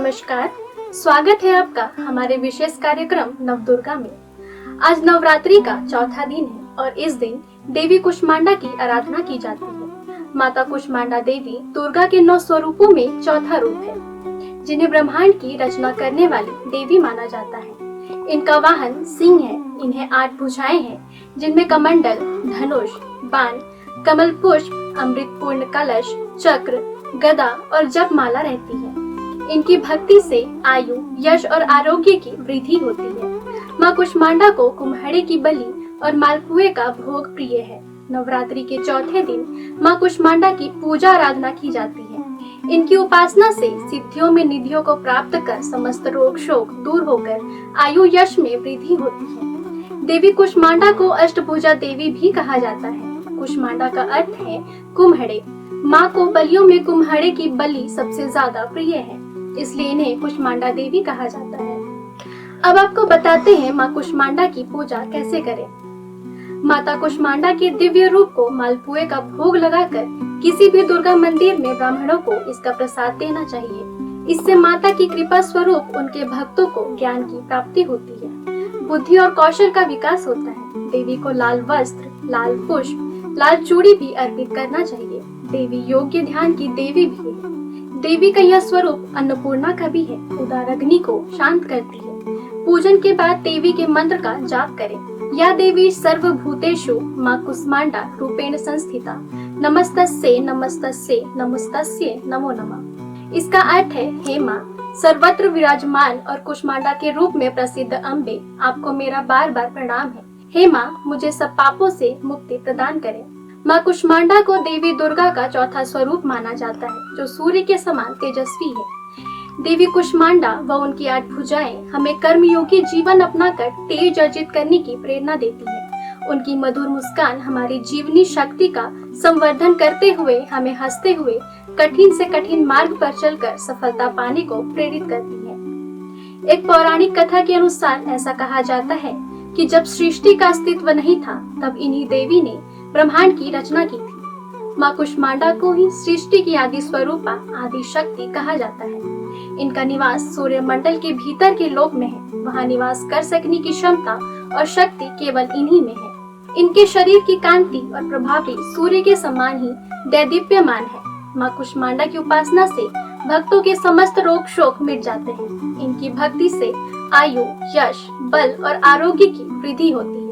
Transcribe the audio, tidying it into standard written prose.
नमस्कार। स्वागत है आपका हमारे विशेष कार्यक्रम नवदुर्गा में। आज नवरात्रि का चौथा दिन है और इस दिन देवी कुष्मांडा की आराधना की जाती है। माता कुष्मांडा देवी दुर्गा के 9 स्वरूपों में चौथा रूप है, जिन्हें ब्रह्मांड की रचना करने वाली देवी माना जाता है। इनका वाहन सिंह है। इन्हें 8 भुजाएं हैं, जिनमें कमंडल, धनुष, बाण, कमल पुष्प, अमृत पूर्ण कलश, चक्र, गदा और जपमाला रहती है। इनकी भक्ति से आयु, यश और आरोग्य की वृद्धि होती है। माँ कुष्मांडा को कुम्हड़े की बलि और मालपुए का भोग प्रिय है। नवरात्रि के चौथे दिन माँ कुष्मांडा की पूजा आराधना की जाती है। इनकी उपासना से सिद्धियों में निधियों को प्राप्त कर समस्त रोग शोक दूर होकर आयु यश में वृद्धि होती है। देवी कुष्मांडा को अष्टभुजा देवी भी कहा जाता है। कुष्मांडा का अर्थ है कुम्हड़े। माँ को बलियों में कुम्हड़े की बलि सबसे ज्यादा प्रिय है, इसलिए इन्हें कुष्मांडा देवी कहा जाता है। अब आपको बताते हैं माँ कुष्मांडा की पूजा कैसे करें। माता कुष्मांडा के दिव्य रूप को मालपुए का भोग लगाकर किसी भी दुर्गा मंदिर में ब्राह्मणों को इसका प्रसाद देना चाहिए। इससे माता की कृपा स्वरूप उनके भक्तों को ज्ञान की प्राप्ति होती है, बुद्धि और कौशल का विकास होता है। देवी को लाल वस्त्र, लाल पुष्प, लाल चूड़ी भी अर्पित करना चाहिए। देवी योग्य ध्यान की देवी भी है। देवी का यह स्वरूप अन्नपूर्णा का भी है। उदार अग्नि को शांत करती है। पूजन के बाद देवी के मंत्र का जाप करें। या देवी सर्वभूतेषु माँ कुष्मांडा रूपेण संस्थिता, नमस्तस्ये नमस्तस्ये नमस्तस्ये नमो नमः। इसका अर्थ है, हे माँ सर्वत्र विराजमान और कुष्मांडा के रूप में प्रसिद्ध अम्बे, आपको मेरा बार बार प्रणाम है। हे माँ, मुझे सब पापों से मुक्ति प्रदान करें। माँ कुष्मांडा को देवी दुर्गा का चौथा स्वरूप माना जाता है, जो सूर्य के समान तेजस्वी है। देवी कुष्मांडा व उनकी 8 भुजाएं हमें कर्मयोगी जीवन अपनाकर तेज अर्जित करने की प्रेरणा देती है। उनकी मधुर मुस्कान हमारी जीवनी शक्ति का संवर्धन करते हुए हमें हंसते हुए कठिन से कठिन मार्ग पर चलकर सफलता पाने को प्रेरित करती है। एक पौराणिक कथा के अनुसार ऐसा कहा जाता है कि जब सृष्टि का अस्तित्व नहीं था, तब इन्हीं देवी ने ब्रह्मांड की रचना की थी। माँ कुष्मांडा को ही सृष्टि की आदि स्वरूपा, आदि शक्ति कहा जाता है। इनका निवास सूर्य मंडल के भीतर के लोक में है। वहाँ निवास कर सकने की क्षमता और शक्ति केवल इन्हीं में है। इनके शरीर की कांति और प्रभाव भी सूर्य के समान ही दैदीप्यमान है। माँ कुष्मांडा की उपासना से भक्तों के समस्त रोग शोक मिट जाते हैं। इनकी भक्ति से आयु, यश, बल और आरोग्य की वृद्धि होती है।